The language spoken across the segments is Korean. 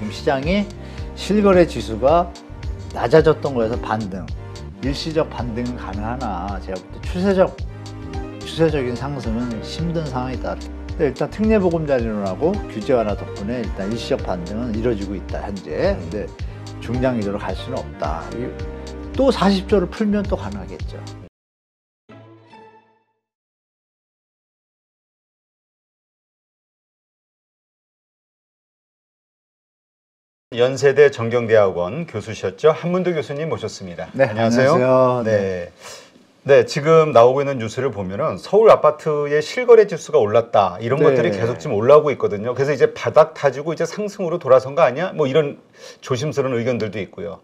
지금 시장이 실거래 지수가 낮아졌던 거에서 반등, 일시적 반등은 가능하나 제가 볼 때 추세적인 상승은 힘든 상황이다. 일단 특례보금자리론하고 규제 완화 덕분에 일단 일시적 반등은 이루어지고 있다 현재. 근데 중장기적으로 갈 수는 없다. 또 40조를 풀면 또 가능하겠죠. 연세대 정경대학원 교수셨죠? 한문도 교수님 모셨습니다. 네, 안녕하세요. 네. 네, 지금 나오고 있는 뉴스를 보면은 서울 아파트의 실거래 지수가 올랐다. 이런 네. 것들이 계속 지금 올라오고 있거든요. 그래서 이제 바닥 타지고 이제 상승으로 돌아선 거 아니야? 뭐 이런 조심스러운 의견들도 있고요.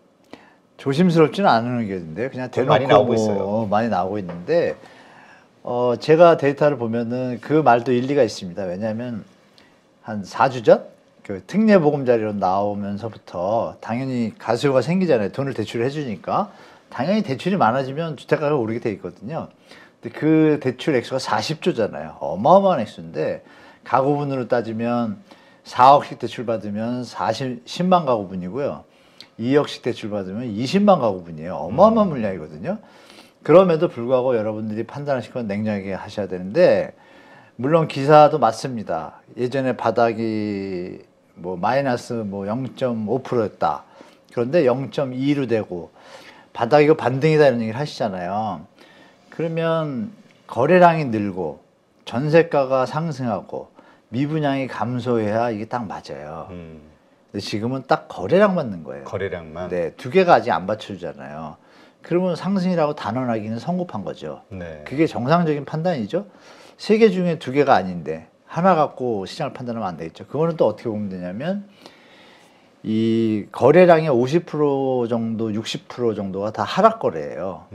조심스럽지는 않은 의견인데 그냥 대놓고 많이 나오고 있어요. 많이 나오고 있는데 제가 데이터를 보면은 그 말도 일리가 있습니다. 왜냐하면 한 4주 전 그 특례보금자리론 나오면서부터 당연히 가수요가 생기잖아요. 돈을 대출을 해주니까 당연히 대출이 많아지면 주택가가 오르게 돼 있거든요. 근데 그 대출 액수가 40조잖아요. 어마어마한 액수인데 가구분으로 따지면 4억씩 대출 받으면 10만 가구분이고요. 2억씩 대출 받으면 20만 가구분이에요. 어마어마한 물량이거든요. 그럼에도 불구하고 여러분들이 판단하실 건 냉정하게 하셔야 되는데 물론 기사도 맞습니다. 예전에 바닥이 뭐 마이너스 뭐 0.5%였다. 그런데 0.2로 되고 바닥이고 반등이다 이런 얘기를 하시잖아요. 그러면 거래량이 늘고 전세가가 상승하고 미분양이 감소해야 이게 딱 맞아요. 근데 지금은 딱 거래량 맞는 거예요. 거래량만. 네, 두 개가 아직 안 받쳐주잖아요. 그러면 상승이라고 단언하기는 성급한 거죠. 네. 그게 정상적인 판단이죠. 세 개 중에 두 개가 아닌데 하나 갖고 시장을 판단하면 안 되겠죠. 그거는 또 어떻게 보면 되냐면 이 거래량의 50% 정도, 60% 정도가 다 하락 거래예요.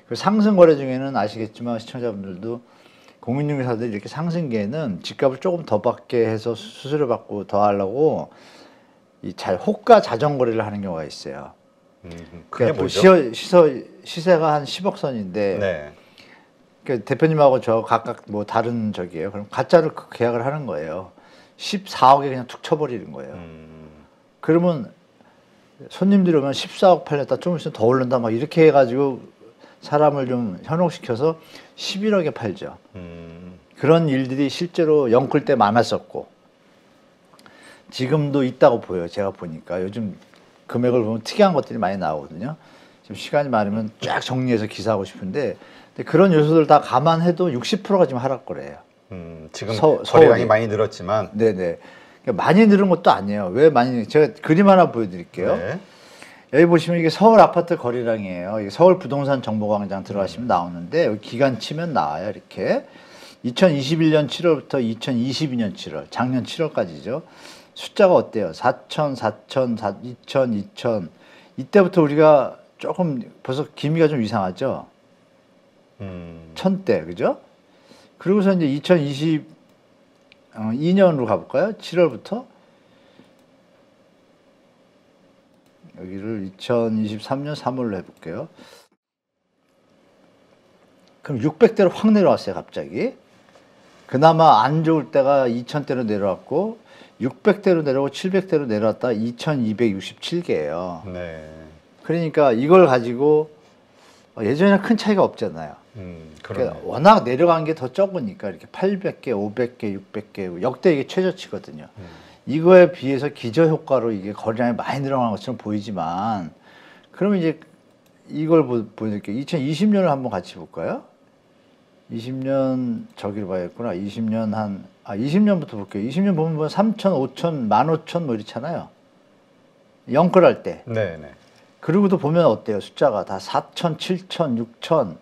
그 상승 거래 중에는 아시겠지만 시청자분들도 공인중개사들이 이렇게 상승기에는 집값을 조금 더 받게 해서 수수료 받고 더 하려고 이 호가 자정 거래를 하는 경우가 있어요. 그게 그러니까 뭐죠? 시세가 한 10억 선인데 네. 그러니까 대표님하고 저 각각 뭐 다른 적이에요. 그럼 가짜로 계약을 하는 거예요. 14억에 그냥 툭 쳐버리는 거예요. 그러면 손님들이 오면 14억 팔렸다 좀 있으면 더 오른다 막 이렇게 해가지고 사람을 좀 현혹시켜서 11억에 팔죠. 그런 일들이 실제로 엮을 때 많았었고 지금도 있다고 보여요. 제가 보니까 요즘 금액을 보면 특이한 것들이 많이 나오거든요. 지금 시간이 많으면 쫙 정리해서 기사하고 싶은데 근데 그런 요소들 다 감안해도 60%가 지금 하락 거래요. 지금 서울이. 거래량이 많이 늘었지만 네네. 그러니까 많이 늘은 것도 아니에요. 왜 많이? 제가 그림 하나 보여드릴게요. 네. 여기 보시면 이게 서울 아파트 거래량이에요. 이게 서울 부동산 정보광장 들어가시면 나오는데 여기 기간 치면 나와요. 이렇게 2021년 7월부터 2022년 7월, 작년 7월까지죠. 숫자가 어때요? 4천, 4천, 2천, 2천. 이때부터 우리가 조금 벌써 기미가 좀 이상하죠. 1000대, 그죠? 그리고서 이제 2022년으로 가볼까요? 7월부터 여기를 2023년 3월로 해볼게요. 그럼 600대로 확 내려왔어요, 갑자기. 그나마 안 좋을 때가 2000대로 내려왔고 600대로 내려오고 700대로 내려왔다 2267개예요. 네. 그러니까 이걸 가지고 예전이랑 큰 차이가 없잖아요. 그러니까 워낙 내려간 게 더 적으니까 이렇게 800개, 500개, 600개 역대 이게 최저치거든요. 이거에 비해서 기저효과로 이게 거래량이 많이 늘어난 것처럼 보이지만 그러면 이제 이걸 보여드릴게요. 2020년을 한번 같이 볼까요? 20년 저기를 봐야겠구나. 20년 20년부터 볼게요. 20년 보면 3천, 5천, 15,000 뭐 이렇잖아요. 영끌할 때. 네네. 그리고도 보면 어때요? 숫자가 다 4천, 7천, 6천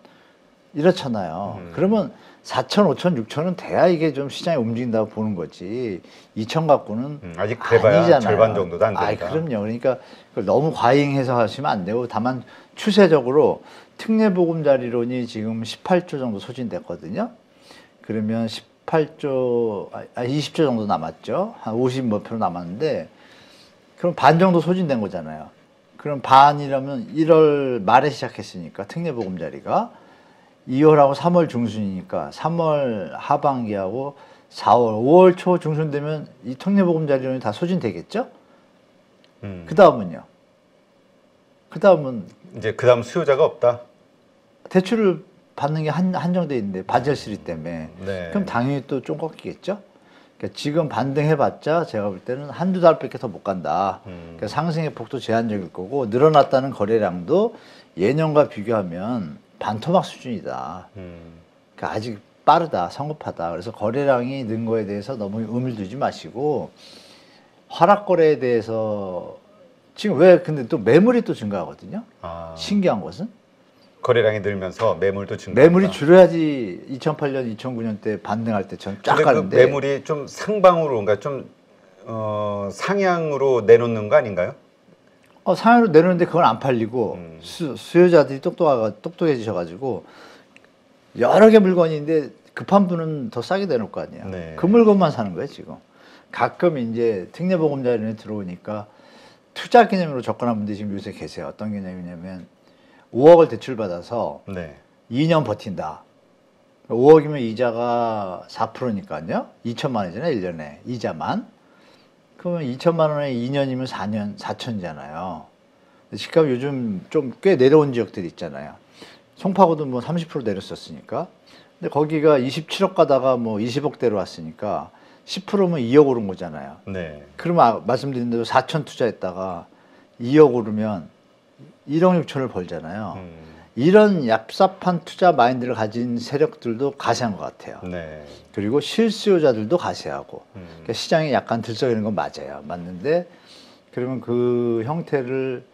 이렇잖아요. 그러면 4천, 5천, 6천은 돼야 이게 좀 시장이 움직인다고 보는 거지. 2천 갖고는 아직 돼봐야 아니잖아요. 절반 정도도 안 되니까. 그럼요. 그러니까 그걸 너무 과잉 해석하시면 안 되고 다만 추세적으로 특례보금자리론이 지금 18조 정도 소진됐거든요. 그러면 18조, 20조 정도 남았죠. 한 50 몇 프로 남았는데 그럼 반 정도 소진된 거잖아요. 그럼 반이라면 1월 말에 시작했으니까 특례보금자리가 2월하고 3월 중순이니까 3월 하반기하고 4월, 5월 초 중순 되면 이 특례보금자리론이 다 소진되겠죠? 그 다음은요. 그 다음은 이제 그 다음 수요자가 없다. 대출을 받는 게 한정돼 있는데 반절 시리 때문에 네. 그럼 당연히 또 좀 꺾이겠죠. 그러니까 지금 반등해봤자 제가 볼 때는 한두 달밖에 더 못 간다. 그러니까 상승의 폭도 제한적일 거고 늘어났다는 거래량도 예년과 비교하면 반토막 수준이다. 그러니까 아직 빠르다, 성급하다. 그래서 거래량이 는 거에 대해서 너무 의미를 두지 마시고 하락 거래에 대해서 지금 왜 근데 또 매물이 또 증가하거든요. 아, 신기한 것은 거래량이 늘면서 매물도 증가. 매물이 줄여야지 2008년, 2009년 때 반등할 때처럼 쫙 근데 그 가는데 매물이 좀 상방으로, 그러니까 좀 상향으로 내놓는 거 아닌가요? 상향으로 내놓는데 그건 안 팔리고 수요자들이 똑똑해지셔가지고 여러 개 물건이 있는데 급한 분은 더 싸게 내놓을 거 아니에요. 네. 그 물건만 사는 거예요 지금. 가끔 이제 특례보금자리에 들어오니까 투자 개념으로 접근한 분들이 지금 요새 계세요. 어떤 개념이냐면 5억을 대출받아서 네. 2년 버틴다. 5억이면 이자가 4%니까요. 2천만 원이잖아요. 1년에 이자만. 그러면 2천만 원에 2년이면 4천이잖아요. 집값 요즘 좀 꽤 내려온 지역들이 있잖아요. 송파구도 뭐 30% 내렸었으니까. 근데 거기가 27억 가다가 뭐 20억대로 왔으니까 10%면 2억 오른 거잖아요. 네. 그러면 말씀드린 대로 4천 투자했다가 2억 오르면 1억 6천을 벌잖아요. 이런 얍삽한 투자 마인드를 가진 세력들도 가세한 것 같아요. 네. 그리고 실수요자들도 가세하고 그러니까 시장이 약간 들썩이는 건 맞아요. 맞는데 그러면 그 형태를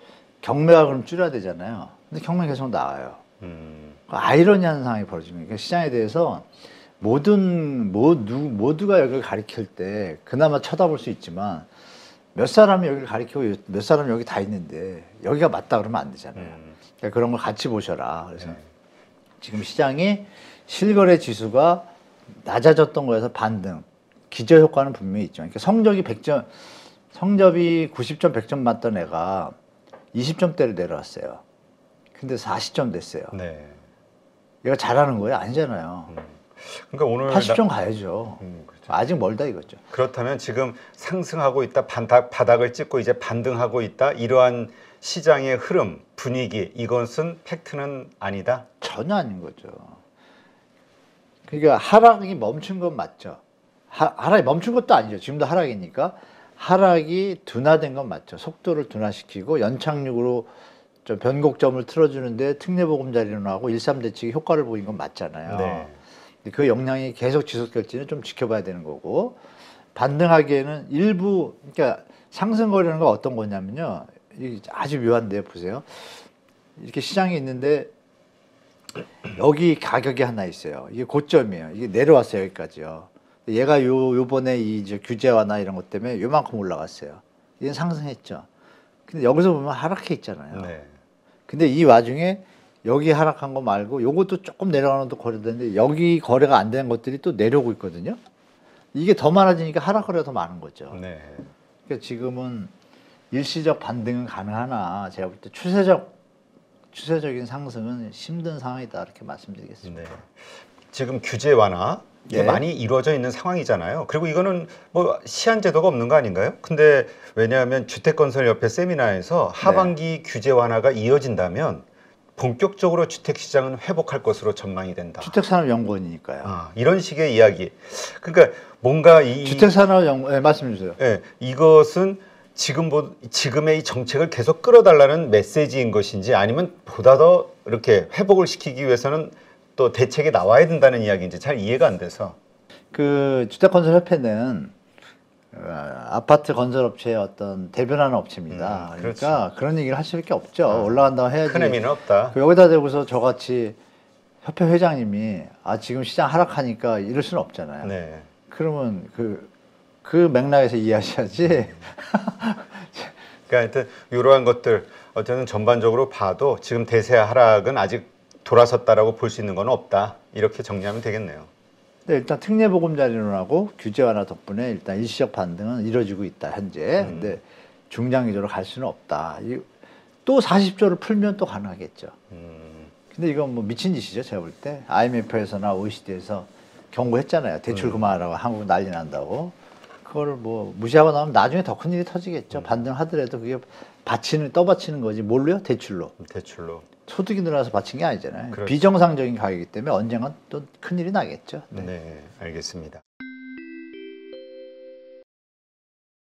경매가 그럼 줄여야 되잖아요. 근데 경매 계속 나와요. 아이러니한 상황이 벌어집니다. 그러니까 시장에 대해서 모두가 여기를 가리킬 때 그나마 쳐다볼 수 있지만 몇 사람이 여기를 가리키고 몇 사람이 여기 다 있는데 여기가 맞다 그러면 안 되잖아요. 그러니까 그런 걸 같이 보셔라. 그래서 지금 시장이 실거래 지수가 낮아졌던 거에서 반등, 기저 효과는 분명히 있죠. 그러니까 성적이 90점, 100점 맞던 애가 20점대로 내려왔어요. 근데 40점 됐어요. 네. 얘가 잘하는 거예요? 아니잖아요. 그러니까 오늘 80점 가야죠. 그렇죠. 아직 멀다 이거죠. 그렇다면 지금 상승하고 있다, 바닥을 찍고 이제 반등하고 있다, 이러한 시장의 흐름, 분위기, 이것은 팩트는 아니다? 전혀 아닌 거죠. 그러니까 하락이 멈춘 건 맞죠. 하락이 멈춘 것도 아니죠. 지금도 하락이니까 하락이 둔화된 건 맞죠. 속도를 둔화시키고 연착륙으로 좀 변곡점을 틀어주는데 특례보금자리로 나오고 1.3대책이 효과를 보인 건 맞잖아요. 네. 그 역량이 계속 지속될지는 좀 지켜봐야 되는 거고 반등하기에는 일부 그러니까 상승거리는 건 어떤 거냐면요. 이게 아주 묘한데요. 보세요. 이렇게 시장이 있는데 여기 가격이 하나 있어요. 이게 고점이에요. 이게 내려왔어요. 여기까지요. 얘가 요번에 이제 규제 완화 이런 것 때문에 요만큼 올라갔어요. 얘는 상승했죠. 근데 여기서 보면 하락해 있잖아요. 네. 근데 이 와중에 여기 하락한 거 말고 요것도 조금 내려가는 것도 거래되는데 여기 거래가 안 되는 것들이 또 내려오고 있거든요. 이게 더 많아지니까 하락 거래가 더 많은 거죠. 네. 그러니까 지금은 일시적 반등은 가능하나 제가 볼 때 추세적인 상승은 힘든 상황이다 이렇게 말씀드리겠습니다. 네. 지금 규제 완화 이게 네. 많이 이루어져 있는 상황이잖아요. 그리고 이거는 뭐 시한 제도가 없는 거 아닌가요? 근데 왜냐하면 주택건설협회 세미나에서 하반기 규제 완화가 이어진다면 본격적으로 주택 시장은 회복할 것으로 전망이 된다. 주택산업연구원이니까요. 이런 식의 이야기. 그러니까 뭔가 주택산업연구원 네, 말씀해 주세요. 예, 이것은 지금의 이 정책을 계속 끌어달라는 메시지인 것인지 아니면 보다 더 이렇게 회복을 시키기 위해서는 또 대책이 나와야 된다는 이야기인지 잘 이해가 안 돼서. 그 주택건설협회는 아파트 건설업체의 어떤 대변하는 업체입니다. 그러니까 그런 얘기를 할 수밖에 없죠. 올라간다고 해야지. 큰 의미는 없다. 여기다 대고서 저같이 협회 회장님이 지금 시장 하락하니까 이럴 수는 없잖아요. 네. 그러면 그 맥락에서 이해하셔야지. 그러니까 하여튼 이러한 것들 어쨌든 전반적으로 봐도 지금 대세 하락은 아직 돌아섰다라고 볼 수 있는 건 없다. 이렇게 정리하면 되겠네요. 네, 일단 특례보금자리론하고 규제 완화 덕분에 일단 일시적 반등은 이루어지고 있다 현재. 근데 중장기적으로 갈 수는 없다. 또 40조를 풀면 또 가능하겠죠. 근데 이건 뭐 미친 짓이죠 제가 볼 때. IMF에서나 OECD에서 경고했잖아요. 대출 그만하라고 한국 난리 난다고. 그거를 뭐 무시하고 나면 나중에 더 큰 일이 터지겠죠. 반등하더라도 그게 떠받치는 거지. 뭘로요? 대출로. 대출로. 소득이 늘어나서 받친 게 아니잖아요. 그렇죠. 비정상적인 가격이기 때문에 언젠간 또 큰일이 나겠죠. 네. 네, 알겠습니다.